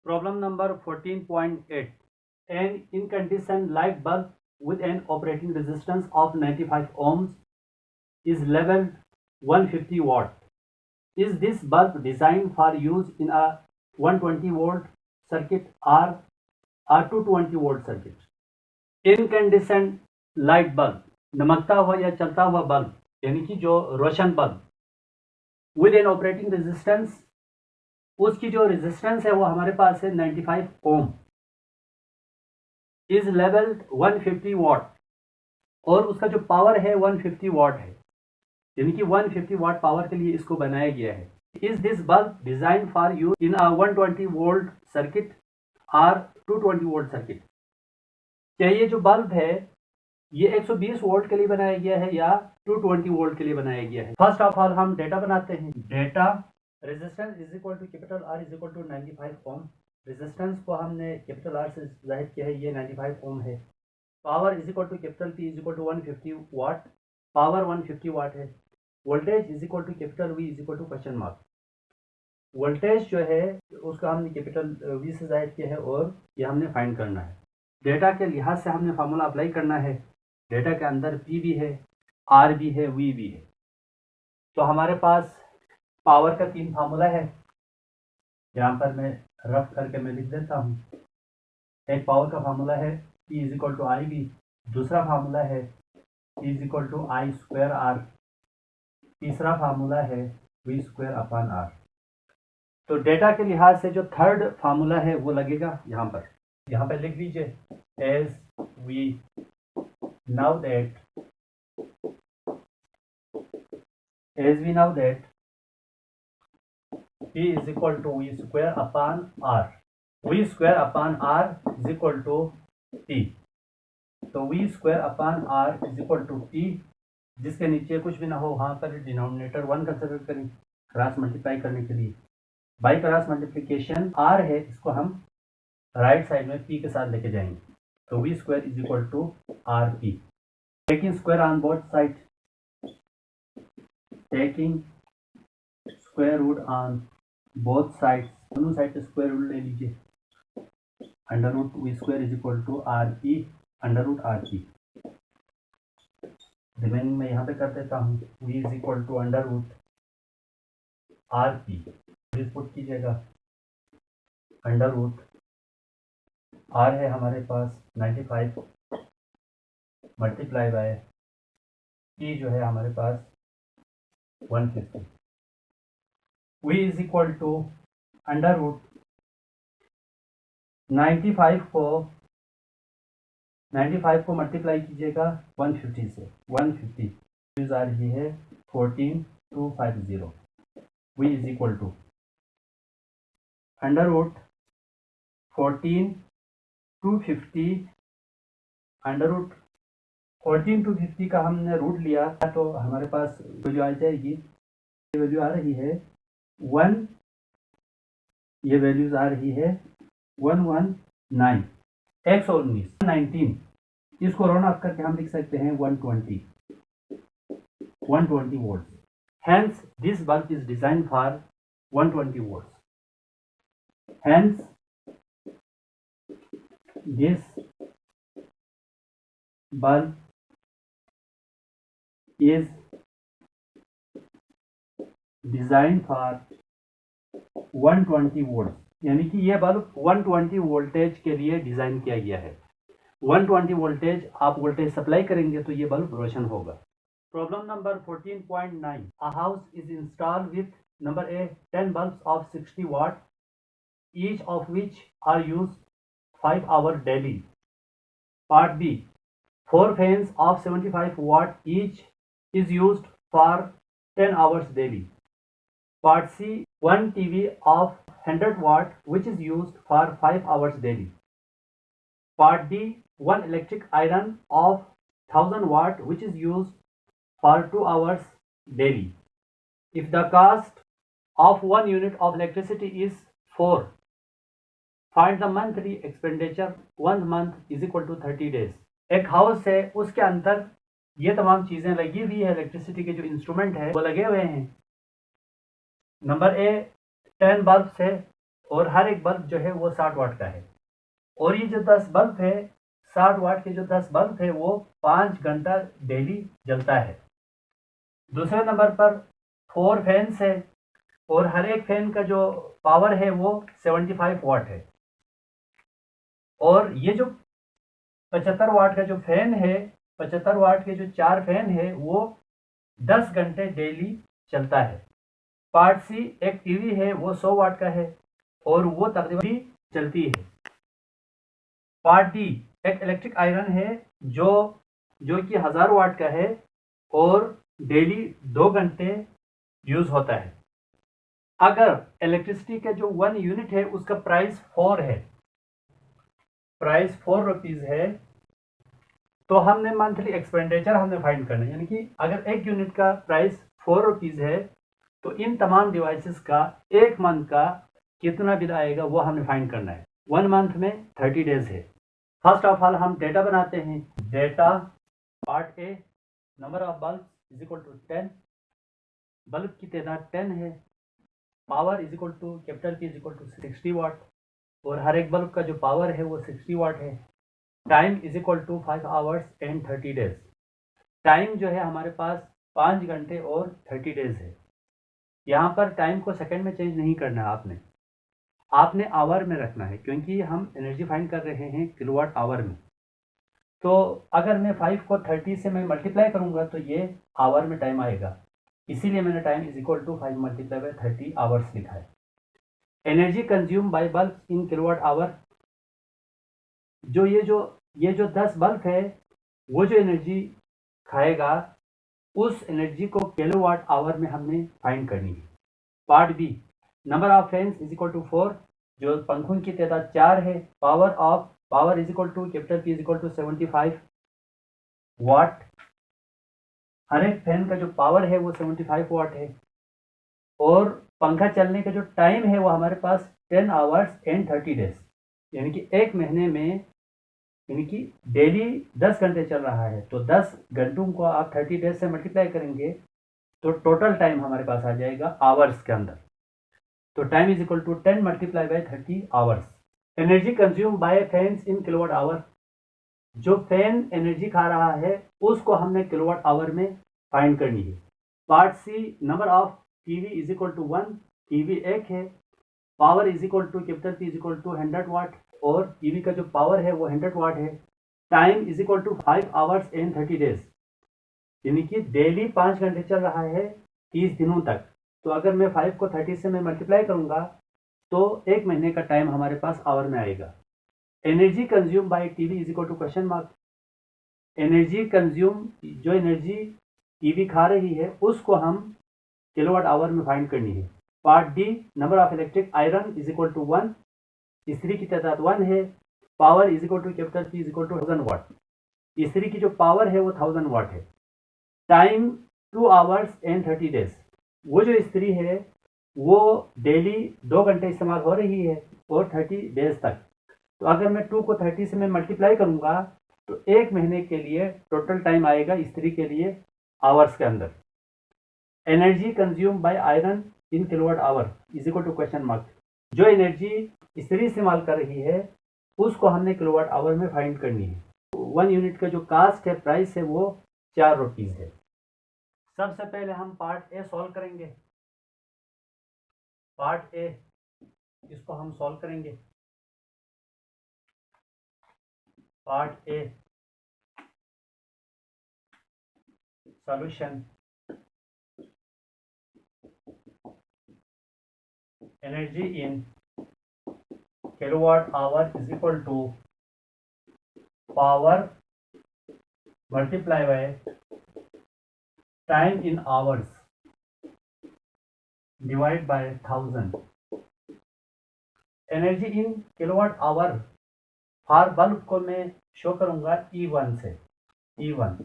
Problem number 14.8. An incandescent light bulb with an operating resistance of 95 ohms is labeled 150 watt. Is this bulb designed for use in a 120 volt circuit or a 220 volt circuit? Incandescent light bulb, दमकता हुआ या चलता हुआ bulb, यानी कि जो रोशन bulb, with an operating resistance, उसकी जो रेजिस्टेंस है वो हमारे पास है 95 ओम, इज लेवल्ड 150 वॉट, और उसका जो पावर है 150 वॉट है, यानी कि 150 वॉट पावर के लिए इसको बनाया गया है. Is this bulb design for use in a 120 volt circuit और 220 वोल्ट सर्किट? क्या ये जो बल्ब है ये 120 वोल्ट के लिए बनाया गया है या 220 वोल्ट के लिए बनाया गया है? फर्स्ट ऑफ ऑल हम डेटा बनाते हैं. Data resistance is equal to capital R is equal to 95 ohm. Resistance को हमने कैपिटल आर से जाहिर किया है, ये 95 ओम है. Power is equal to capital P is equal to 150 watt. Power 150 watt है. Voltage is equal to capital V is equal to question mark. Voltage जो है उसका हमने कैपिटल वी से जाहिर किया है और ये हमने फाइंड करना है. डेटा के लिहाज से हमने फार्मूला अप्लाई करना है. डेटा के अंदर पी भी है, आर भी है, वी भी है. तो हमारे पास पावर का 3 फार्मूला है. यहाँ पर मैं रफ करके मैं लिख देता हूँ. एक पावर का फार्मूला है P is equal to I B. दूसरा फार्मूला है P is equal to I square R. तीसरा फार्मूला है V स्क्वायर अपॉन आर. तो डेटा के लिहाज से जो थर्ड फार्मूला है वो लगेगा यहाँ पर. यहाँ पर लिख दीजिए as we now that P is equal to V square upon R. V square upon R is equal to P. तो V square upon R is equal to P, जिसके नीचे कुछ भी ना हो वहाँ पर डिनोमिनेटर 1 कंसिडर करें क्रॉस मल्टीप्लाई करने के लिए. बाई क्रॉस मल्टीप्लिकेशन R है, इसको हम राइट साइड में P के साथ लेके जाएंगे. तो V square is equal to RP. Taking square on both sides. Taking square root on both side, दोनों साइड से स्क्वायर रूट ले लीजिए. Under root V square is equal to R P under root R P. Remaining में यहाँ पे कर देता हूँ. V is equal to under root R P. Put कीजिएगा. अंडर रूट आर है हमारे पास 95 मल्टीप्लाई बाय पी जो है हमारे पास 150. V is equal to under root 95 को मल्टीप्लाई कीजिएगा 150 से. 150 यूज आ रही है 14250. V is equal to under root 14250. Under root 14250 का हमने रूट लिया तो हमारे पास वैल्यू आ जाएगी. वैल्यू आ रही है 1. ये वैल्यूज आ रही है 119 119. इसको राउंड ऑफ करके हम लिख सकते हैं 120 volt. Hence this bulb is designed for 120 volts. Hence this bulb is design for 120 volt, यानी कि यह बल्ब 120 वोल्टेज के लिए डिजाइन किया गया है. 120 वोल्टेज आप वोल्टेज सप्लाई करेंगे तो ये बल्ब रोशन होगा. Problem number 14.9. A house is installed with number A 10 bulbs of 60 watt, each of which are use 5 hour daily. Part B 4 fans of 75 watt each is used for 10 hours daily. Part C 1 TV of 100 watt which is used for 5 hours daily. Part D 1 electric iron of 1000 watt which is used for 2 hours daily. If the cost of 1 unit of electricity is 4, find the monthly expenditure. 1 month is equal to 30 days. एक house है, उसके अंदर ये तमाम चीज़ें लगी हुई है. इलेक्ट्रिसिटी के जो इंस्ट्रूमेंट है वो लगे हुए हैं. नंबर ए 10 बल्ब्स है और हर एक बल्ब जो है वो 60 वाट का है। और ये जो 10 बल्ब है, 60 वाट के जो 10 बल्ब है वो 5 घंटा डेली जलता है। दूसरे नंबर पर 4 फैंस है और हर एक फैन का जो पावर है वो 75 वाट है। और ये जो 75 वाट का जो फैन है, 75 वाट के जो 4 फैन है वो 10 घंटे डेली चलता है। पार्ट सी, एक टीवी है वो 100 वाट का है और वो तकरीबन चलती है। पार्ट डी, एक इलेक्ट्रिक आयरन है जो कि 1000 वाट का है और डेली 2 घंटे यूज होता है। अगर इलेक्ट्रिसिटी का जो 1 यूनिट है उसका प्राइस 4 है, प्राइस 4 रुपीज है, तो हमने मंथली एक्सपेंडिचर हमने फाइंड करना है। यानी कि अगर 1 यूनिट का प्राइस 4 रुपीज है तो इन तमाम डिवाइसेस का 1 मंथ का कितना बिल आएगा वो हमें फाइंड करना है। 1 मंथ में 30 डेज है। फर्स्ट ऑफ ऑल हम डेटा बनाते हैं। Data part A, number of bulb is equal to 10, bulb की तादाद 10 है। Power is equal to capital P is equal to 60 watt और हर एक बल्ब का जो पावर है वो 60 वाट है। Time is equal to 5 hours and 30 days. Time जो है हमारे पास 5 घंटे और 30 डेज है। यहाँ पर टाइम को सेकंड में चेंज नहीं करना है, आपने आवर में रखना है क्योंकि हम एनर्जी फाइंड कर रहे हैं किलोवाट आवर में। तो अगर मैं 5 को 30 से मैं मल्टीप्लाई करूँगा तो ये आवर में टाइम आएगा, इसीलिए मैंने time is equal to 5 multiply by 30 hours लिखा है। Energy consume by bulb in kilowatt hour, जो ये जो 10 बल्ब है वो जो एनर्जी खाएगा उस एनर्जी को किलोवाट आवर में हमने फाइंड करनी है। Part B, number of fans is equal to 4, जो पंखों की तादाद 4 है। Power is equal to capital P is equal to 75 watt. हर एक फैन का जो पावर है वो 75 वाट है और पंखा चलने का जो टाइम है वो हमारे पास 10 आवर्स एंड 30 डेज, यानी कि 1 महीने में, यानी कि डेली 10 घंटे चल रहा है तो 10 घंटों को आप 30 डेज से मल्टीप्लाई करेंगे तो टोटल टाइम हमारे पास आ जाएगा आवर्स के अंदर। तो time is equal to 10 multiply by 30 hours. Energy consume by fans in kilowatt hour, जो फैन एनर्जी खा रहा है उसको हमने किलोवाट आवर में फाइंड करनी है। Part C, number of TV is equal to 1, TV 1 है। Power is equal to capital P is equal to 100 watt और टीवी का जो पावर है वो 100 वाट है। Time is equal to 5 hours and 30 days, यानी कि डेली 5 घंटे चल रहा है 30 दिनों तक। तो अगर मैं 5 को 30 से मैं मल्टीप्लाई करूंगा तो 1 महीने का टाइम हमारे पास आवर में आएगा। Energy consume by TV is equal to question mark, energy consume, जो एनर्जी टीवी खा रही है उसको हम किलोवाट आवर में फाइंड करनी है। Part D, number of electric iron is equal to 1, इस्त्री की तादाद 1 है। Power is equal to capital P is equal to 1000 watt, इस्त्री की जो पावर है वो 1000 वाट है। टाइम 2 आवर्स एंड 30 डेज, वो जो इस्त्री है वो डेली 2 घंटे इस्तेमाल हो रही है और 30 डेज तक। तो अगर मैं 2 को 30 से मैं मल्टीप्लाई करूंगा तो 1 महीने के लिए टोटल टाइम आएगा इस्त्री के लिए आवर्स के अंदर। Energy consume by iron in kilowatt hour is equal to question mark, जो एनर्जी इस्त्री इस्तेमाल कर रही है उसको हमने किलोवाट आवर में फाइंड करनी है। 1 यूनिट का जो कास्ट है, प्राइस है, वो 4 रुपीज है। सबसे पहले हम पार्ट ए सॉल्व करेंगे। पार्ट ए, इसको हम सॉल्व करेंगे। Part A, solution. Energy in kilowatt hour is equal to power multiply by time in hours divide by 1000। Energy in kilowatt hour for bulb को मैं शो करूंगा E1 से। E1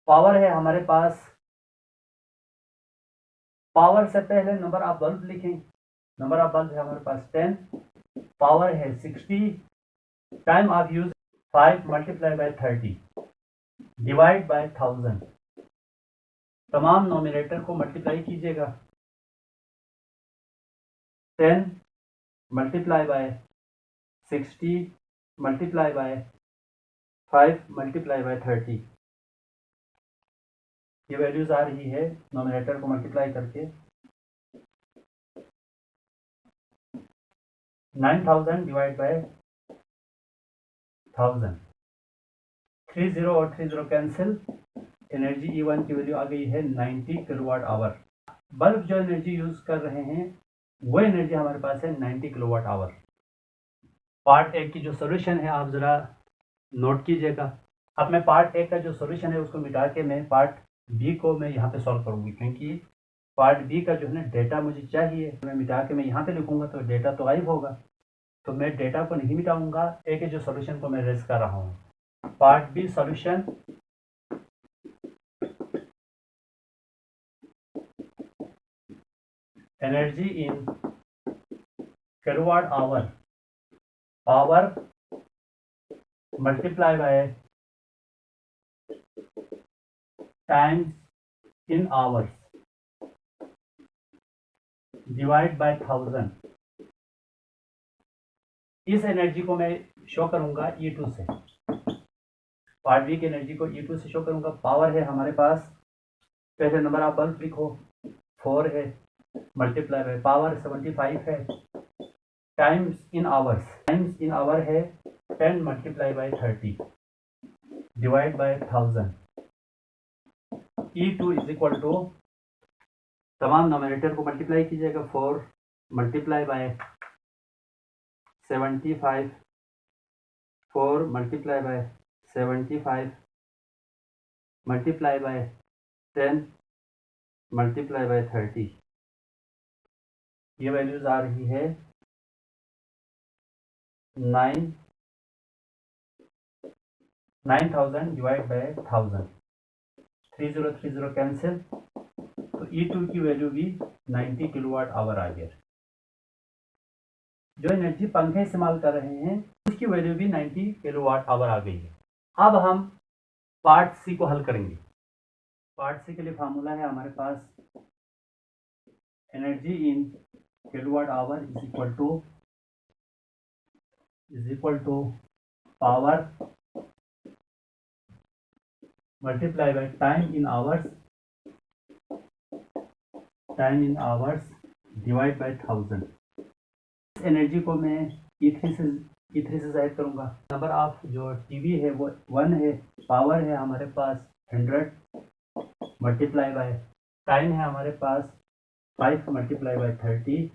power है हमारे पास, power से पहले नंबर ऑफ बल्ब लिखें। Number of bulb है हमारे पास 10, पावर है 60, time of use 5 multiply by 30 divide by 1000। तमाम नोमिनेटर को मल्टीप्लाई कीजिएगा। 10 multiply bye 60 multiply by 5 multiply by 30। ये वैल्यूज आ रही है नोमिनेटर को मल्टीप्लाई करके 9000 डिवाइड बाय 1000। 30 और 30 कैंसिल। एनर्जी E1 की वैल्यू आ गई है 90 किलोवाट आवर। बल्ब जो एनर्जी यूज कर रहे हैं वो एनर्जी हमारे पास है 90 किलोवाट आवर। पार्ट ए की जो सोल्यूशन है आप ज़रा नोट कीजिएगा। अब मैं पार्ट ए का जो सोल्यूशन है उसको मिटा के मैं पार्ट बी को मैं यहाँ पे सॉल्व करूँगी, क्योंकि पार्ट बी का जो है ना डेटा मुझे चाहिए। मैं मिटा के मैं यहाँ पे लिखूँगा तो डेटा तो गायब होगा, तो मैं डेटा को नहीं मिटाऊँगा। ए के जो सोल्यूशन को मैं रेज कर रहा हूँ। Part B solution energy in kilowatt hour power multiply by times in hours divide by 1000। इस एनर्जी को मैं शो करूंगा E2 से। पार्ट बी की एनर्जी को E2 से शो करूंगा। पावर है हमारे पास, पहले नंबर आप बल्ब लिखो 4 है, मल्टीप्लाई बाय पावर 75 है, टाइम्स इन आवर है 10 multiply by 30 divide by 1000। E2 is equal to, तमाम नोमिनेटर को मल्टीप्लाई कीजिएगा। 4 multiply by 75, 4 multiply by 75 multiply by 10 multiply by 30। ये वैल्यूज आ रही है 9000 डिवाइड बाय 1000। 30 कैंसिल, तो E2 की वैल्यू भी 90 किलोवाट आवर आ गया। जो एनर्जी पंखे इस्तेमाल कर रहे हैं उसकी वैल्यू भी 90 किलोवाट आवर आ गई है। अब हम पार्ट सी को हल करेंगे। पार्ट सी के लिए फार्मूला है हमारे पास, energy in kilowatt hour is equal to power multiply by time in hours divide by 1000। इस एनर्जी को मैं E3 से जाहिर करूँगा। नंबर ऑफ जो टीवी है वो 1 है, पावर है हमारे पास 100 मल्टीप्लाई बाय टाइम है हमारे पास 5 multiply by 30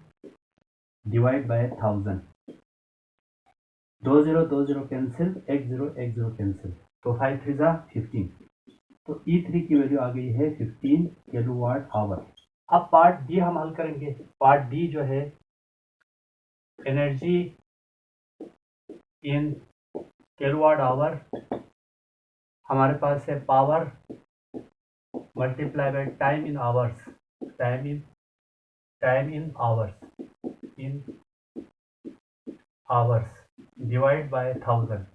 divide by 1000। 20 cancel, 10 cancel, तो 5 3 15। तो E3 की वैल्यू आ गई है 15 किलोवाट आवर। अब पार्ट डी हम हल करेंगे। पार्ट डी जो है एनर्जी इन किलोवाट आवर, हमारे पास है power multiply by time in hours divide by 1000।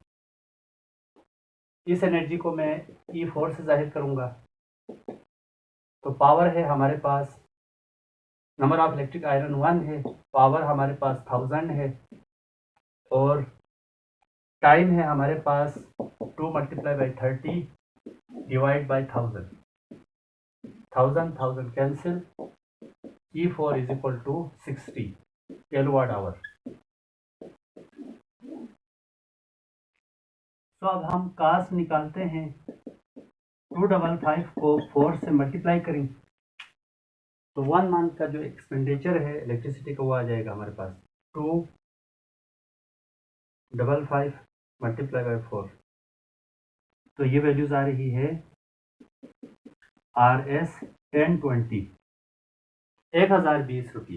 इस एनर्जी को मैं E4 से जाहिर करूंगा। तो पावर है हमारे पास, नंबर ऑफ इलेक्ट्रिक आयरन 1 है, पावर हमारे पास 1000 है, और टाइम है हमारे पास 2 multiply by 30 divide by 1000। 1000 cancel, E4 is equal to 60 kilowatt hour. तो अब हम कास्ट निकालते हैं। 255 को 4 से मल्टीप्लाई करें तो 1 मंथ का जो एक्सपेंडिचर है इलेक्ट्रिसिटी का वो आ जाएगा हमारे पास 255 मल्टीप्लाई बाय 4। तो ये वैल्यूज आ रही है RS 1020 1020 रुपये।